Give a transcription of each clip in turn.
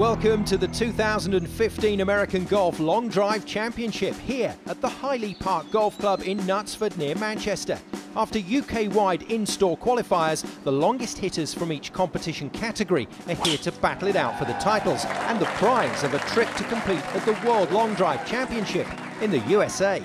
Welcome to the 2015 American Golf Long Drive Championship here at the Highley Park Golf Club in Knutsford near Manchester. After UK-wide in-store qualifiers, the longest hitters from each competition category are here to battle it out for the titles and the prize of a trip to compete at the World Long Drive Championship in the USA.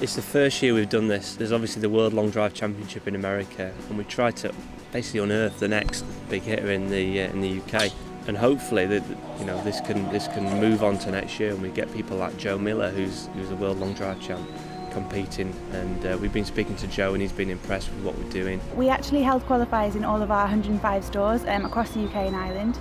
It's the first year we've done this. There's obviously the World Long Drive Championship in America, and we tried to basically unearth the next big hitter in the UK. And hopefully, this can move on to next year, and we get people like Joe Miller, who's a World Long Drive champ, competing. And we've been speaking to Joe, and he's been impressed with what we're doing. We actually held qualifiers in all of our 105 stores across the UK and Ireland.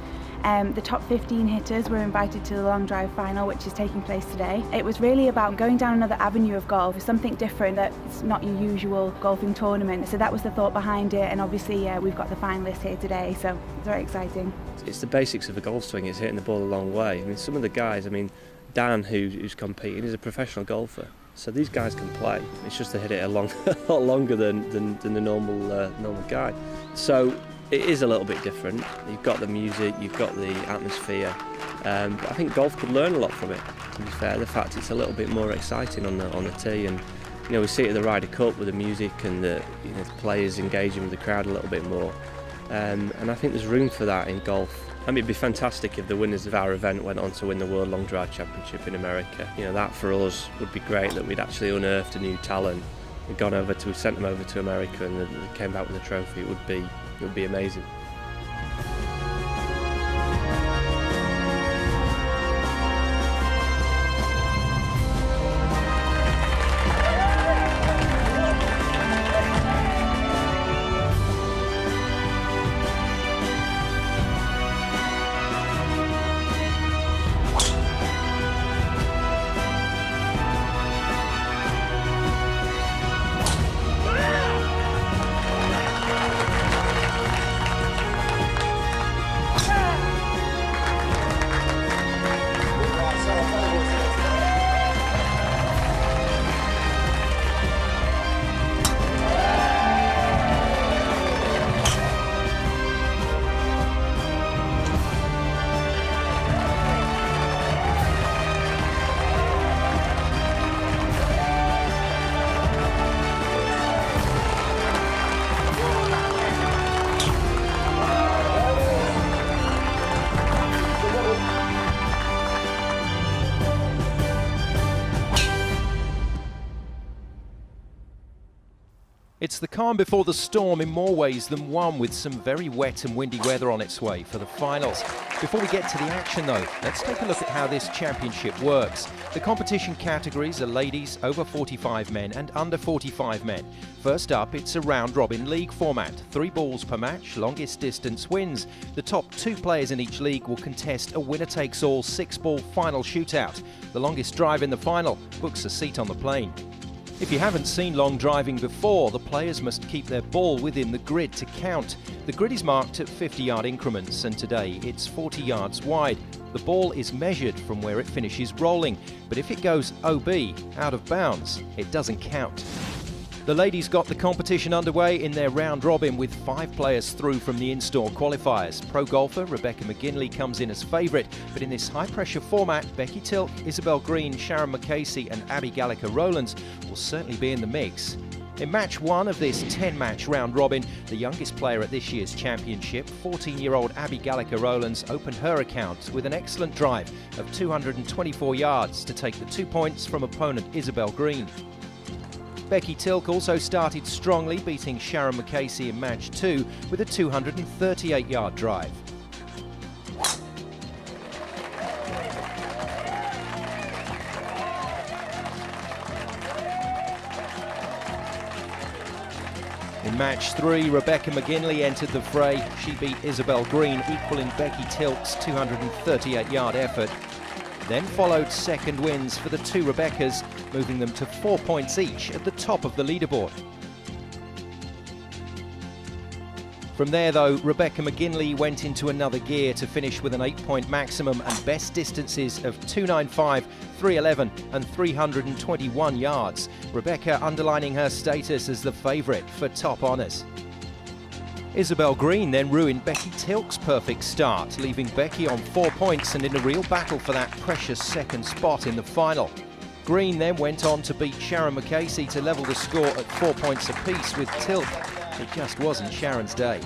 The top 15 hitters were invited to the Long Drive final, which is taking place today. It was really about going down another avenue of golf, something different that's not your usual golfing tournament. So that was the thought behind it, and obviously we've got the finalists here today, so it's very exciting. It's the basics of a golf swing. It's hitting the ball a long way. I mean, some of the guys, Dan, who's competing, is a professional golfer. So these guys can play. It's just they hit it a lot longer than the normal guy. So it is a little bit different. You've got the music, you've got the atmosphere, but I think golf could learn a lot from it. To be fair, the fact it's a little bit more exciting on the tee, and we see it at the Ryder Cup with the music and the players engaging with the crowd a little bit more, and I think there's room for that in golf. It'd be fantastic if the winners of our event went on to win the World Long Drive Championship in America. That for us would be great, that we'd actually unearthed a new talent. We'd sent them over to America, and they came back with a trophy. It would be amazing. It's the calm before the storm in more ways than one, with some very wet and windy weather on its way for the finals. Before we get to the action though, let's take a look at how this championship works. The competition categories are ladies, over 45 men and under 45 men. First up, it's a round-robin league format. 3 balls per match, longest distance wins. The top 2 players in each league will contest a winner-takes-all 6-ball final shootout. The longest drive in the final books a seat on the plane. If you haven't seen long driving before, the players must keep their ball within the grid to count. The grid is marked at 50-yard increments, and today it's 40 yards wide. The ball is measured from where it finishes rolling, but if it goes OB, out of bounds, it doesn't count. The ladies got the competition underway in their round robin with 5 players through from the in-store qualifiers. Pro golfer Rebecca McGinley comes in as favourite, but in this high-pressure format, Becky Tilk, Isabel Green, Sharon McCasey and Abby Gallagher-Rowlands will certainly be in the mix. In match 1 of this 10-match round robin, the youngest player at this year's championship, 14-year-old Abby Gallagher-Rowlands, opened her account with an excellent drive of 224 yards to take the 2 points from opponent Isabel Green. Becky Tilk also started strongly, beating Sharon McCasey in match 2 with a 238-yard drive. In match 3, Rebecca McGinley entered the fray. She beat Isabel Green, equaling Becky Tilk's 238-yard effort. Then followed second wins for the 2 Rebeccas, moving them to 4 points each at the top of the leaderboard. From there though, Rebecca McGinley went into another gear to finish with an 8-point maximum and best distances of 295, 311 and 321 yards. Rebecca underlining her status as the favourite for top honours. Isabel Green then ruined Becky Tilke's perfect start, leaving Becky on 4 points and in a real battle for that precious second spot in the final. Green then went on to beat Sharon McCasey to level the score at 4 points apiece with Tilke. It just wasn't Sharon's day.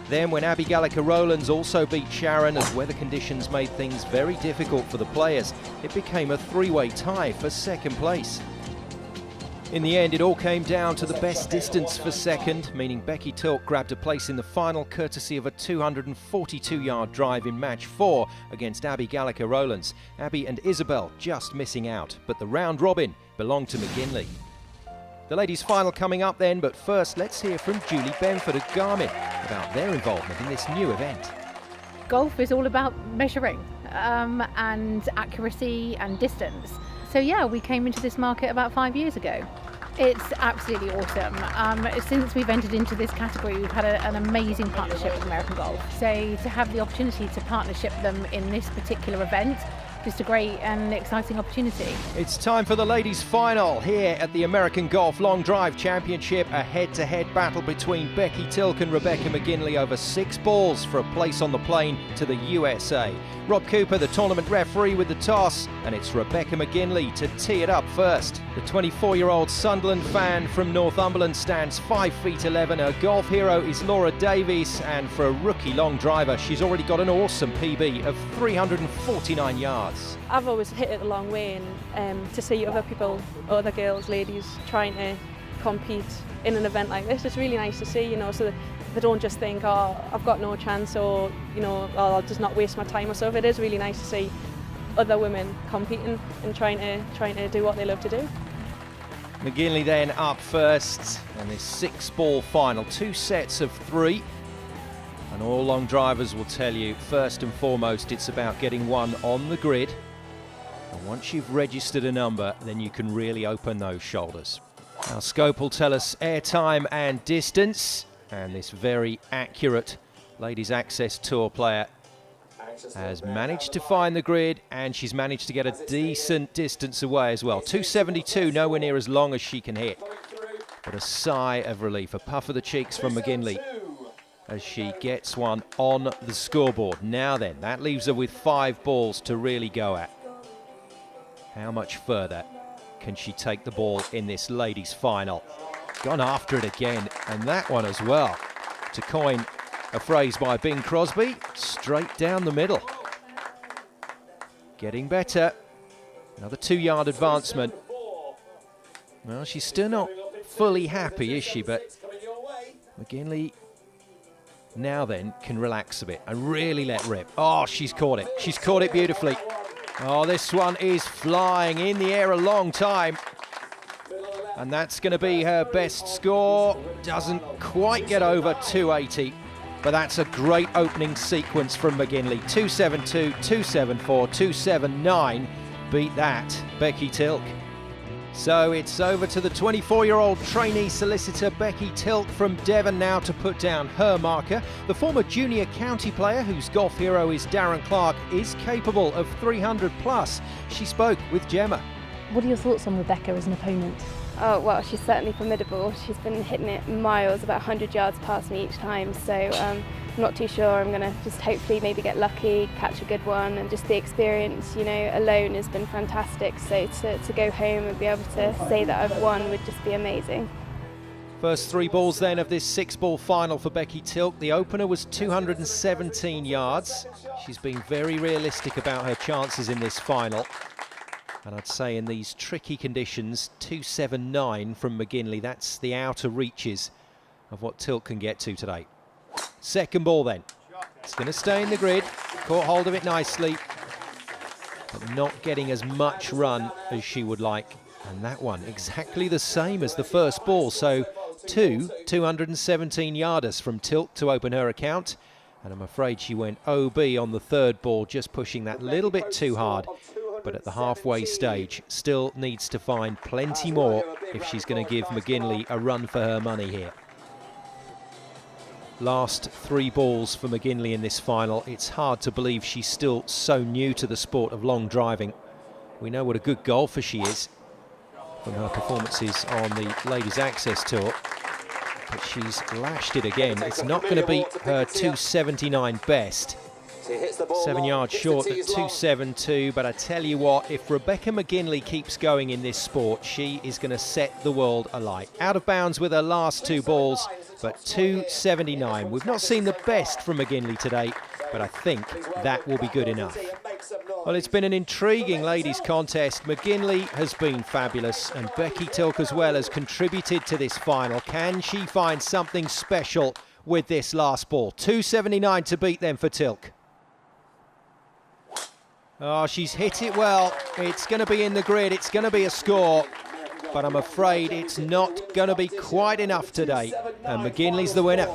Then when Abby Gallagher-Rowlands also beat Sharon as weather conditions made things very difficult for the players, it became a three-way tie for second place. In the end, it all came down to the best distance for second, meaning Becky Tilke grabbed a place in the final courtesy of a 242-yard drive in match 4 against Abby Gallagher-Rowlands. Abby and Isabel just missing out, but the round robin belonged to McGinley. The ladies' final coming up then, but first let's hear from Julie Benford of Garmin about their involvement in this new event. Golf is all about measuring and accuracy and distance. So yeah, we came into this market about 5 years ago. It's absolutely awesome. Since we've entered into this category, we've had an amazing partnership with American Golf. So to have the opportunity to partnership them in this particular event, just a great and exciting opportunity. It's time for the ladies' final here at the American Golf Long Drive Championship, a head-to-head battle between Becky Tilke and Rebecca McGinley over 6 balls for a place on the plane to the USA. Rob Cooper, the tournament referee, with the toss, and it's Rebecca McGinley to tee it up first. The 24-year-old Sunderland fan from Northumberland stands 5 feet 11. Her golf hero is Laura Davies, and for a rookie long driver, she's already got an awesome PB of 349 yards. I've always hit it a long way, and to see other people, other girls, ladies, trying to compete in an event like this, it's really nice to see, so that they don't just think, oh, I've got no chance, or, I'll just not waste my time or so. It is really nice to see other women competing and trying to do what they love to do. McGinley then up first, and this 6-ball final, 2 sets of 3. And all long drivers will tell you, first and foremost, it's about getting one on the grid. And once you've registered a number, then you can really open those shoulders. Our scope will tell us airtime and distance. And this very accurate Ladies Access Tour player has managed to find the grid, and she's managed to get a decent distance away as well. 272, nowhere near as long as she can hit. But a sigh of relief, a puff of the cheeks from McGinley as she gets one on the scoreboard. Now then, that leaves her with 5 balls to really go at. How much further can she take the ball in this ladies' final? Gone after it again, and that one as well. To coin a phrase by Bing Crosby, straight down the middle. Getting better. Another 2-yard advancement. Well, she's still not fully happy, is she? But McGinley now then can relax a bit and really let rip. Oh, she's caught it. She's caught it beautifully. Oh, this one is flying in the air a long time. And that's going to be her best score. Doesn't quite get over 280, but that's a great opening sequence from McGinley. 272, 274, 279. Beat that, Becky Tilke. So it's over to the 24-year-old trainee solicitor Becky Tilke from Devon now to put down her marker. The former junior county player, whose golf hero is Darren Clark, is capable of 300 plus. She spoke with Gemma. What are your thoughts on Rebecca as an opponent? Oh, well, she's certainly formidable. She's been hitting it miles, about 100 yards past me each time, so I'm not too sure. I'm going to just hopefully maybe get lucky, catch a good one, and just the experience, alone has been fantastic. So to go home and be able to say that I've won would just be amazing. First 3 balls then of this 6-ball final for Becky Tilke. The opener was 217 yards. She's been very realistic about her chances in this final. And I'd say in these tricky conditions, 279 from McGinley. That's the outer reaches of what Tilke can get to today. Second ball then. It's going to stay in the grid. Caught hold of it nicely, but not getting as much run as she would like. And that one exactly the same as the first ball. So 217 yarders from Tilke to open her account. And I'm afraid she went OB on the third ball, just pushing that little bit too hard. But at the halfway stage, still needs to find plenty more if she's going to give McGinley a run for her money here. Last 3 balls for McGinley in this final. It's hard to believe she's still so new to the sport of long driving. We know what a good golfer she is from her performances on the Ladies Access Tour. but she's lashed it again. It's not going to beat her 279 best. 7 yards short at 272, but I tell you what, if Rebecca McGinley keeps going in this sport, she is going to set the world alight. Out of bounds with her last 2 balls, but 279. We've not seen the best from McGinley today, but I think that will be good enough. Well, it's been an intriguing ladies' contest. McGinley has been fabulous, and Becky Tilk as well has contributed to this final. Can she find something special with this last ball? 279 to beat them for Tilk. Oh, she's hit it well. It's going to be in the grid. It's going to be a score. But I'm afraid it's not going to be quite enough today. And McGinley's the winner.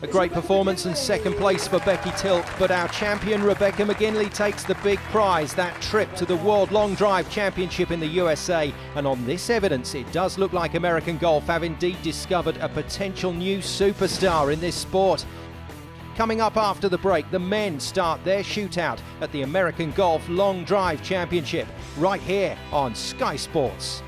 A great performance and second place for Becky Tilk. But our champion, Rebecca McGinley, takes the big prize, that trip to the World Long Drive Championship in the USA. And on this evidence, it does look like American Golf have indeed discovered a potential new superstar in this sport. Coming up after the break, the men start their shootout at the American Golf Long Drive Championship, right here on Sky Sports.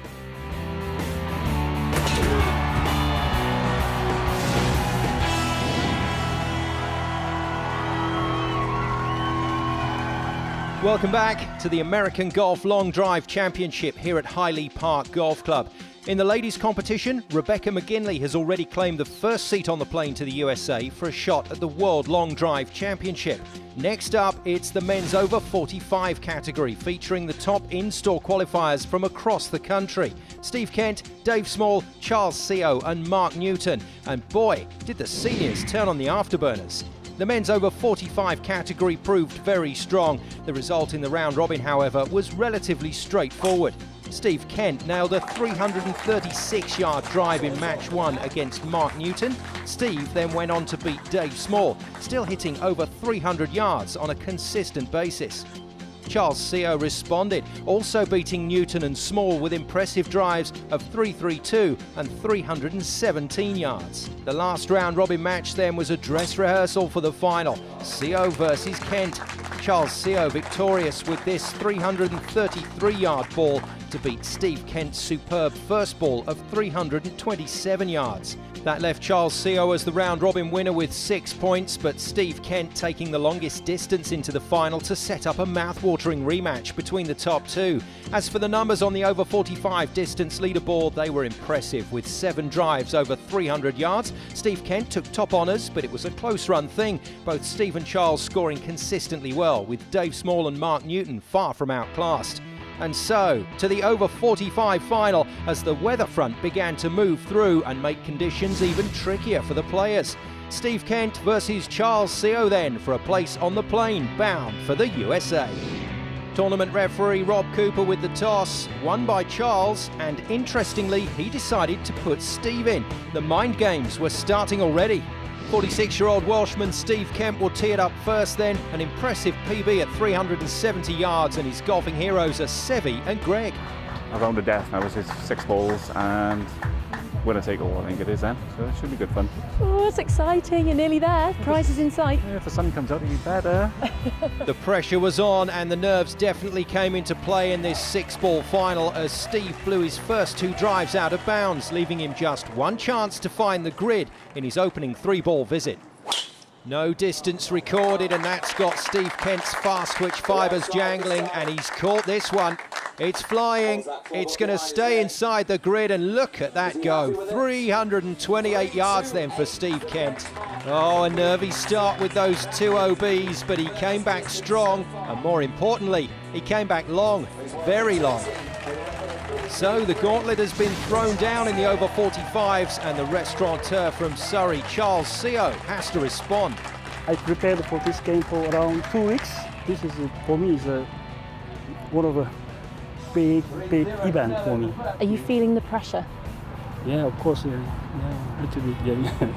Welcome back to the American Golf Long Drive Championship here at Highley Park Golf Club. In the ladies' competition, Rebecca McGinley has already claimed the first seat on the plane to the USA for a shot at the World Long Drive Championship. Next up, it's the men's over 45 category, featuring the top in-store qualifiers from across the country. Steve Kent, Dave Small, Charles Seo and Mark Newton. And boy, did the seniors turn on the afterburners. The men's over 45 category proved very strong. The result in the round robin, however, was relatively straightforward. Steve Kent nailed a 336-yard drive in match 1 against Mark Newton. Steve then went on to beat Dave Small, still hitting over 300 yards on a consistent basis. Charles Seo responded, also beating Newton and Small with impressive drives of 332 and 317 yards. The last round robin match then was a dress rehearsal for the final. Seo versus Kent. Charles Seo victorious with this 333-yard ball to beat Steve Kent's superb first ball of 327 yards. That left Charles Seo as the round-robin winner with 6 points, but Steve Kent taking the longest distance into the final to set up a mouth-watering rematch between the top two. As for the numbers on the over 45 distance leaderboard, they were impressive with 7 drives over 300 yards. Steve Kent took top honours, but it was a close-run thing. Both Steve and Charles scoring consistently well, with Dave Small and Mark Newton far from outclassed. And so, to the over 45 final as the weather front began to move through and make conditions even trickier for the players. Steve Kent versus Charles Seo then for a place on the plane bound for the USA. Tournament referee Rob Cooper with the toss, won by Charles, and interestingly, he decided to put Steve in. The mind games were starting already. 46-year-old Welshman Steve Kent will tee it up first then, an impressive PB at 370 yards, and his golfing heroes are Sevi and Greg. Around the death now, it's 6 balls and winner take all, I think it is then, so it should be good fun. Oh, it's exciting, you're nearly there, prize is in sight. Yeah, if the sun comes out, it'll be better. The pressure was on and the nerves definitely came into play in this 6-ball final as Steve blew his first 2 drives out of bounds, leaving him just 1 chance to find the grid in his opening 3-ball visit. No distance recorded, and that's got Steve Kent's fast twitch fibres jangling, and he's caught this one. It's flying, it's going to stay inside the grid, and look at that go. 328 yards then for Steve Kent. Oh, a nervy start with those 2 OBs, but he came back strong, and more importantly, he came back long, very long. So the gauntlet has been thrown down in the over 45s, and the restaurateur from Surrey, Charles Seo, has to respond. I prepared for this game for around 2 weeks. This is, for me, is one of a big event for me. Are you feeling the pressure? Yeah, of course, yeah, a little bit, yeah.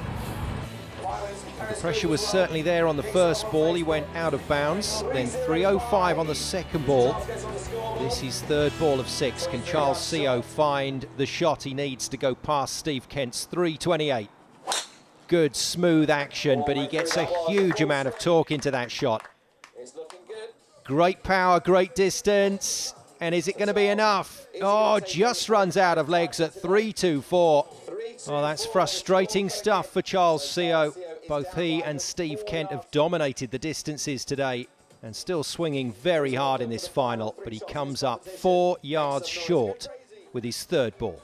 The pressure was certainly there on the first ball. He went out of bounds, then 305 on the second ball. This is 3rd ball of 6. Can Charles Seo find the shot he needs to go past Steve Kent's 328? Good, smooth action, but he gets a huge amount of torque into that shot. Great power, great distance. And is it going to be enough? Oh, just runs out of legs at 324. Well, that's frustrating stuff for Charles Seo. Both he and Steve Kent have dominated the distances today and still swinging very hard in this final, but he comes up 4 yards short with his third ball.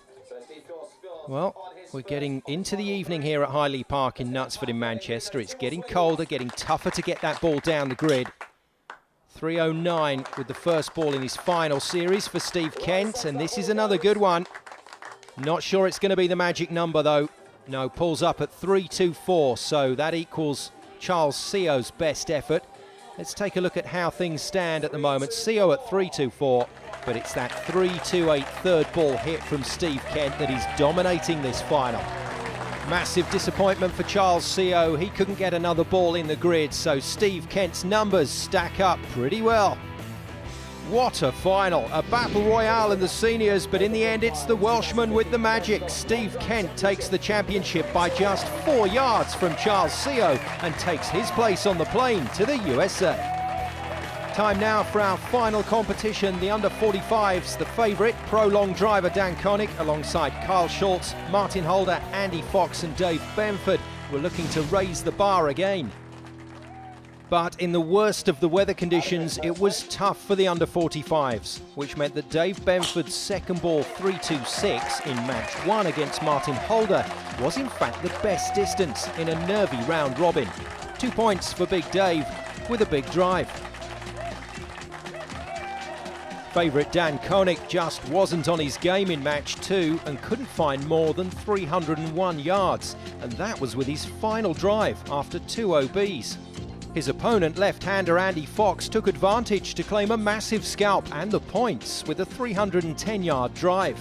Well, we're getting into the evening here at Highley Park in Knutsford in Manchester. It's getting colder, getting tougher to get that ball down the grid. 3:09 with the first ball in his final series for Steve Kent, and this is another good one. Not sure it's going to be the magic number though. No, pulls up at 3:24, so that equals Charles Seo's best effort. Let's take a look at how things stand at the moment. Seo at 3:24, but it's that 3:28 third ball hit from Steve Kent that is dominating this final. Massive disappointment for Charles Seo. He couldn't get another ball in the grid, so Steve Kent's numbers stack up pretty well. What a final, a battle royale in the seniors, but in the end it's the Welshman with the magic. Steve Kent takes the championship by just 4 yards from Charles Seo and takes his place on the plane to the USA. Time now for our final competition, the under-45s. The favourite, pro-long driver Dan Connick, alongside Kyle Schultz, Martin Holder, Andy Fox and Dave Benford, were looking to raise the bar again. But in the worst of the weather conditions, it was tough for the under-45s, which meant that Dave Benford's second ball 3:26 in match 1 against Martin Holder was in fact the best distance in a nervy round robin. 2 points for Big Dave with a big drive. Favourite Dan Connick just wasn't on his game in match 2 and couldn't find more than 301 yards, and that was with his final drive after 2 OBs. His opponent, left-hander Andy Fox, took advantage to claim a massive scalp and the points with a 310-yard drive.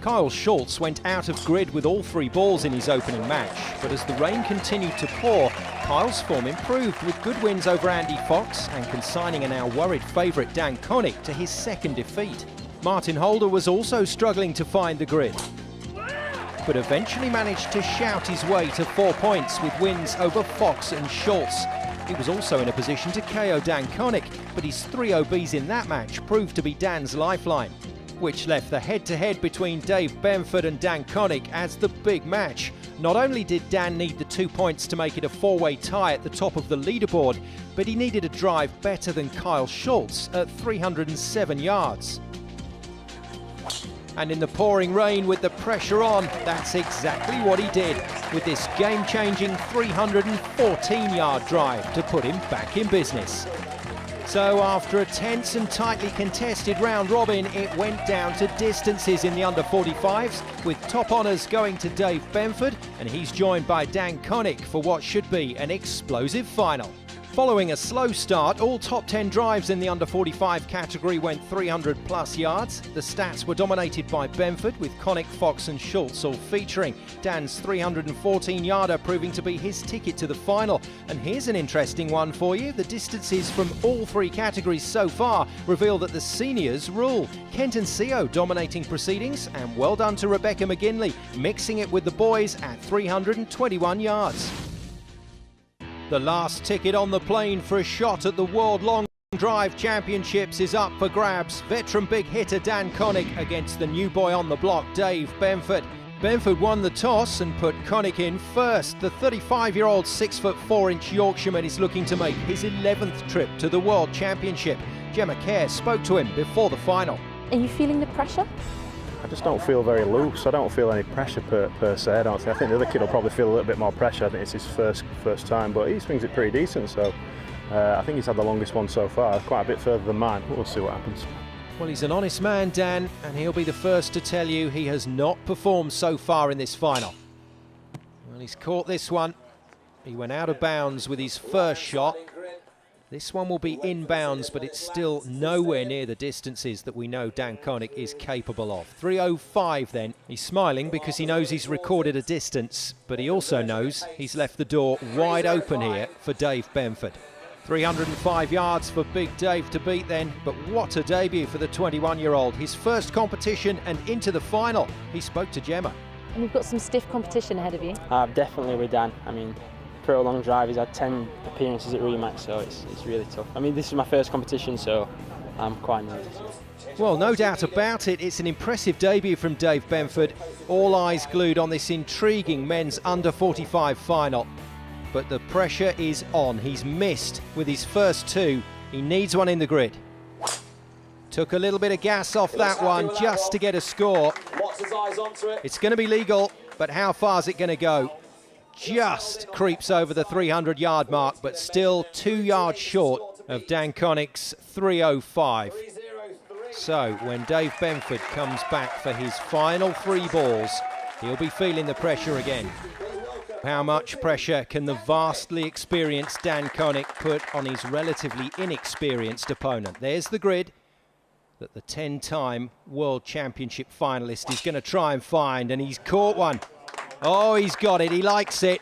Kyle Schultz went out of grid with all 3 balls in his opening match, but as the rain continued to pour, Kyle's form improved with good wins over Andy Fox and consigning a now worried favourite Dan Connick to his second defeat. Martin Holder was also struggling to find the grid, but eventually managed to shout his way to 4 points with wins over Fox and Schultz. He was also in a position to KO Dan Connick, but his 3 OBs in that match proved to be Dan's lifeline, which left the head-to-head between Dave Benford and Dan Connick as the big match. Not only did Dan need the 2 points to make it a 4-way tie at the top of the leaderboard, but he needed a drive better than Kyle Schultz at 307 yards. And in the pouring rain with the pressure on, that's exactly what he did, with this game-changing 314-yard drive to put him back in business. So after a tense and tightly contested round robin, it went down to distances in the under-45s, with top honours going to Dave Benford, and he's joined by Dan Connick for what should be an explosive final. Following a slow start, all top 10 drives in the under-45 category went 300-plus yards. The stats were dominated by Benford, with Connick, Fox and Schultz all featuring. Dan's 314-yarder proving to be his ticket to the final. And here's an interesting one for you. The distances from all 3 categories so far reveal that the seniors rule. Kent and Seo dominating proceedings, and well done to Rebecca McGinley, mixing it with the boys at 321 yards. The last ticket on the plane for a shot at the World Long Drive Championships is up for grabs. Veteran big hitter Dan Connick against the new boy on the block, Dave Benford. Benford won the toss and put Connick in first. The 35-year-old 6'4" Yorkshireman is looking to make his 11th trip to the World Championship. Gemma Kerr spoke to him before the final. Are you feeling the pressure? I just don't feel very loose. I don't feel any pressure per se. I think the other kid will probably feel a little bit more pressure. I think it's his first time, but he swings it pretty decent. So I think he's had the longest one so far, quite a bit further than mine. We'll see what happens. Well, he's an honest man, Dan, and he'll be the first to tell you he has not performed so far in this final. Well, he's caught this one. He went out of bounds with his first shot. This one will be inbounds, but it's still nowhere near the distances that we know Dan Connick is capable of. 3:05 then. He's smiling because he knows he's recorded a distance, but he also knows he's left the door wide open here for Dave Benford. 305 yards for Big Dave to beat then, but what a debut for the 21-year-old. His first competition and into the final. He spoke to Gemma. And we've got some stiff competition ahead of you. Definitely with Dan. I mean, pro long drive, he's had 10 appearances at Remax, so it's really tough. I mean, this is my first competition, so I'm quite nervous. Well, no doubt about it, it's an impressive debut from Dave Benford. All eyes glued on this intriguing men's under 45 final. But the pressure is on. He's missed with his first two. He needs one in the grid. Took a little bit of gas off that one just to get a score. It's going to be legal, but how far is it going to go? Just creeps over the 300-yard mark, but still 2 yards short of Dan Connick's 3:05. So when Dave Benford comes back for his final 3 balls, he'll be feeling the pressure again. How much pressure can the vastly experienced Dan Connick put on his relatively inexperienced opponent? There's the grid that the 10-time World Championship finalist is going to try and find, and he's caught one. Oh, he's got it, he likes it.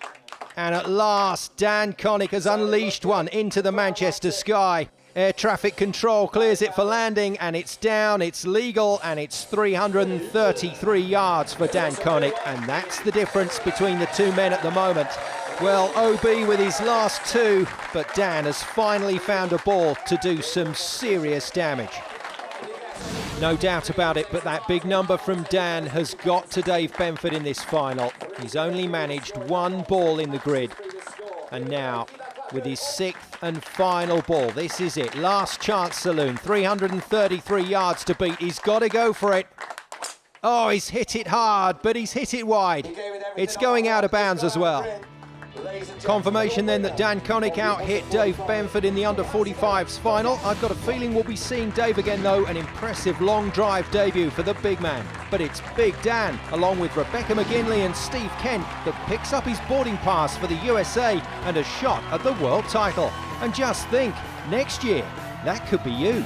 And at last, Dan Connick has unleashed one into the Manchester sky. Air traffic control clears it for landing, and it's down, it's legal, and it's 333 yards for Dan Connick, and that's the difference between the two men at the moment. Well, OB with his last 2, but Dan has finally found a ball to do some serious damage. No doubt about it, but that big number from Dan has got to Dave Benford in this final. He's only managed 1 ball in the grid, and now with his 6th and final ball, this is it, last chance saloon, 333 yards to beat. He's got to go for it. Oh, he's hit it hard, but he's hit it wide. It's going out of bounds as well. Confirmation then that Dan Connick out-hit Dave Benford in the under-45s final. I've got a feeling we'll be seeing Dave again though. An impressive long drive debut for the big man. But it's Big Dan, along with Rebecca McGinley and Steve Kent, that picks up his boarding pass for the USA and a shot at the world title. And just think, next year, that could be you.